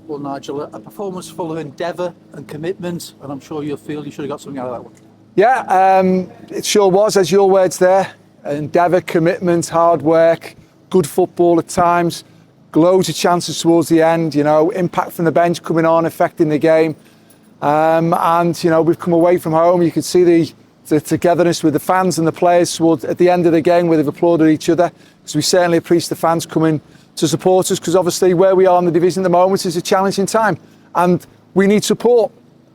Well, Nigel, a performance full of endeavour and commitment, and I'm sure you'll feel you should have got something out of that one. Yeah, it sure was, as your words there. Endeavour, commitment, hard work, good football at times, loads of chances towards the end, you know, impact from the bench coming on, affecting the game. And, you know, we've come away from home. You could see the togetherness with the fans and the players at the end of the game where they've applauded each other. Because we certainly appreciate the fans coming to support us, because obviously where we are in the division at the moment is a challenging time. And we need support.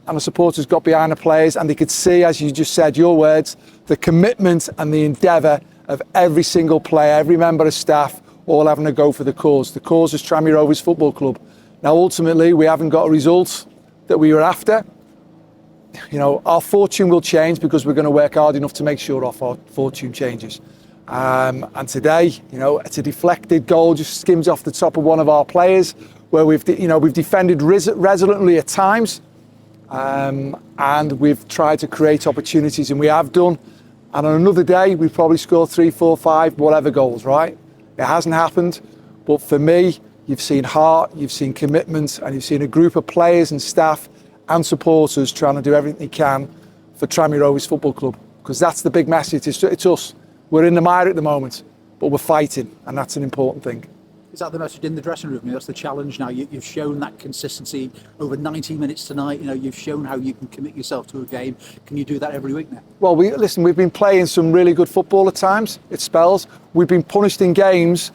And the supporters got behind the players, and they could see, as you just said, your words, the commitment and the endeavour of every single player, every member of staff, all having a go for the cause. The cause is Tranmere Rovers Football Club. Now, ultimately, we haven't got a result that we were after. You know, our fortune will change because we're going to work hard enough to make sure our fortune changes. And today, you know, it's a deflected goal, just skims off the top of one of our players, where we've defended resolutely at times. And we've tried to create opportunities, and we have done. And on another day, we've probably scored 3, 4, 5, whatever goals, right? It hasn't happened. But for me, you've seen heart, you've seen commitment, and you've seen a group of players and staff and supporters trying to do everything they can for Tranmere Rovers Football Club. Because that's the big message. It's us. We're in the mire at the moment, but we're fighting, and that's an important thing. Is that the message in the dressing room? That's the challenge now. You've shown that consistency over 90 minutes tonight. You know, you've shown how you can commit yourself to a game. Can you do that every week now? Well, we've been playing some really good football at times. It spells. We've been punished in games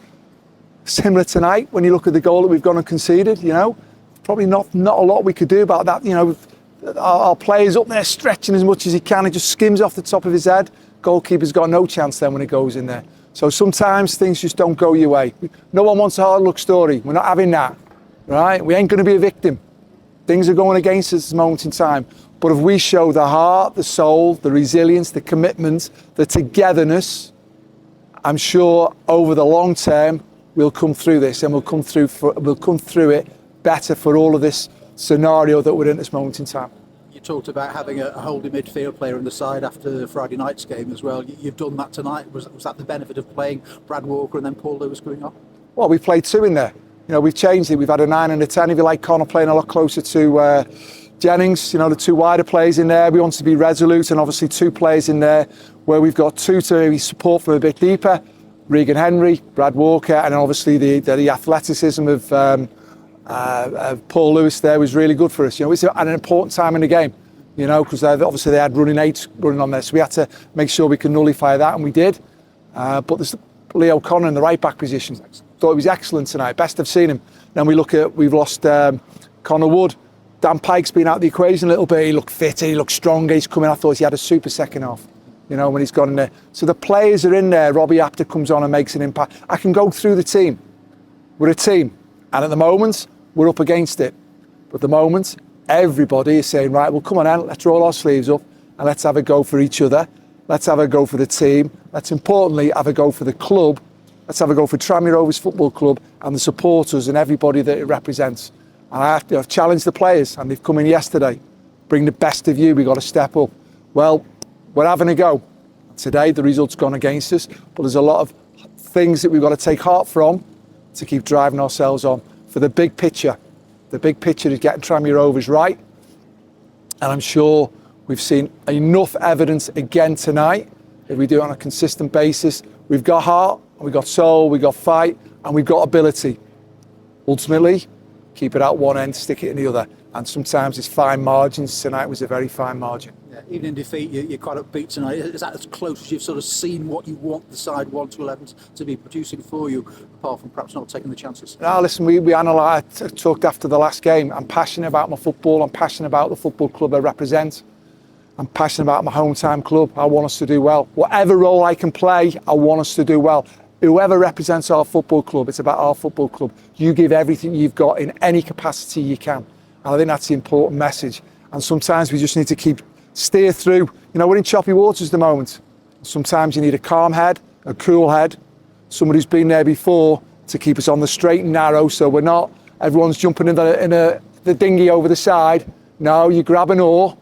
similar tonight. When you look at the goal that we've gone and conceded, you know, probably not a lot we could do about that. You know, our player's up there stretching as much as he can. It just skims off the top of his head. Goalkeeper's got no chance then when it goes in there. So sometimes things just don't go your way. No one wants a hard luck story. We're not having that, right? We ain't going to be a victim. Things are going against us at this moment in time. But if we show the heart, the soul, the resilience, the commitment, the togetherness, I'm sure over the long term we'll come through this, and we'll come through it better for all of this scenario that we're in at this moment in time. You talked about having a holding midfield player on the side after Friday night's game as well. You've done that tonight. Was that the benefit of playing Brad Walker and then Paul Lewis going off? Well, we played two in there. You know, we've changed it. We've had a 9 and a 10, if you like. Connor playing a lot closer to Jennings. You know, the two wider players in there. We want to be resolute, and obviously two players in there where we've got two to maybe support from a bit deeper. Regan Henry, Brad Walker, and obviously the athleticism of Paul Lewis there was really good for us. You know, it's at an important time in the game, you know, because obviously they had running on there, so we had to make sure we could nullify that, and we did. But there's Leo Connor in the right back position. Thought he was excellent tonight, best I've seen him. Then we've lost Connor Wood. Dan Pike's been out of the equation a little bit. He looked fitter, he looked stronger. He's coming. I thought he had a super second half, you know, when he's gone in there. So the players are in there. Robbie Apter comes on and makes an impact. I can go through the team. We're a team, and at the moment we're up against it. But at the moment, everybody is saying, right, well, come on then, let's roll our sleeves up and let's have a go for each other. Let's have a go for the team. Let's importantly have a go for the club. Let's have a go for Tranmere Rovers Football Club and the supporters and everybody that it represents. And I've challenged the players, and they've come in yesterday. Bring the best of you, we've got to step up. Well, we're having a go. Today, the result's gone against us, but there's a lot of things that we've got to take heart from to keep driving ourselves on. For the big picture is getting Tranmere Rovers right. And I'm sure we've seen enough evidence again tonight. If we do it on a consistent basis, we've got heart, we've got soul, we've got fight, and we've got ability. Ultimately, keep it out one end, stick it in the other. And sometimes it's fine margins. Tonight was a very fine margin. Yeah, even in defeat, you're quite upbeat tonight. Is that as close as you've sort of seen what you want the side 1 to 11 to be producing for you, apart from perhaps not taking the chances? No, listen, we analysed, talked after the last game. I'm passionate about my football. I'm passionate about the football club I represent. I'm passionate about my home-time club. I want us to do well. Whatever role I can play, I want us to do well. Whoever represents our football club, it's about our football club. You give everything you've got in any capacity you can. And I think that's the important message. And sometimes we just need to steer through. You know, we're in choppy waters at the moment. Sometimes you need a calm head, a cool head, somebody who's been there before to keep us on the straight and narrow, so we're not, everyone's jumping in the dinghy over the side. No, you grab an oar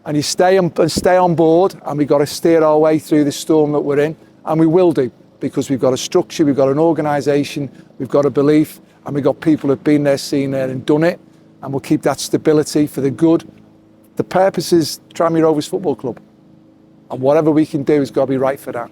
and you stay on board, and we've got to steer our way through the storm that we're in, and we will do, because we've got a structure, we've got an organisation, we've got a belief, and we've got people who've been there, seen it and done it. and we'll keep that stability for the good. The purpose is Tranmere Rovers Football Club, and whatever we can do has got to be right for that.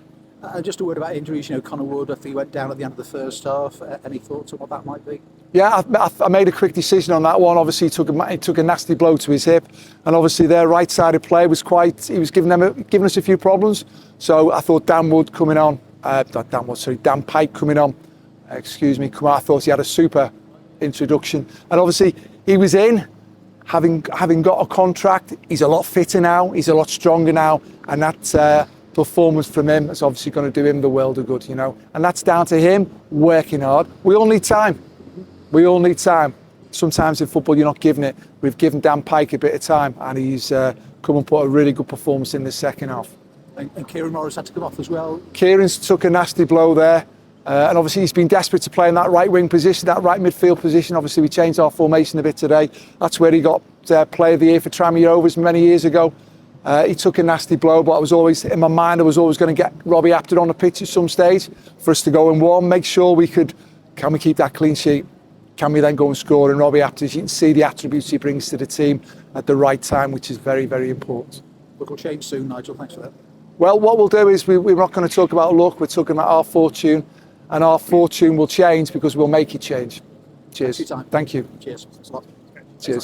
Just a word about injuries. You know, Connor Wood, I think he went down at the end of the first half. Any thoughts on what that might be? Yeah, I made a quick decision on that one. Obviously, he took a nasty blow to his hip, and obviously their right-sided play was he was giving us a few problems. So I thought Dan Pike coming on. I thought he had a super introduction, and obviously he was in. Having got a contract, he's a lot fitter now. He's a lot stronger now, and that performance from him is obviously going to do him the world of good, you know. And that's down to him working hard. We all need time. We all need time. Sometimes in football you're not given it. We've given Dan Pike a bit of time, and he's come and put a really good performance in the second half. And Kieran Morris had to come off as well. Kieran's took a nasty blow there, and obviously he's been desperate to play in that right wing position, that right midfield position. Obviously we changed our formation a bit today. That's where he got Player of the Year for Tranmere Rovers many years ago. He took a nasty blow, but I was always, in my mind, I was always going to get 𝗬𝗢𝗡𝗏𝗥𝗧 on the pitch at some stage for us to go and warm, make sure can we keep that clean sheet? Can we then go and score? And 𝗬𝗢𝗡𝗏𝗥𝗧, you can see the attributes he brings to the team at the right time, which is very, very important. Look, will change soon, Nigel. Thanks for that. Well, what we'll do is we're not going to talk about luck, we're talking about our fortune, and our fortune will change because we'll make it change. Cheers. Thanks for your time. Thank you. Cheers. Thanks a lot. Cheers.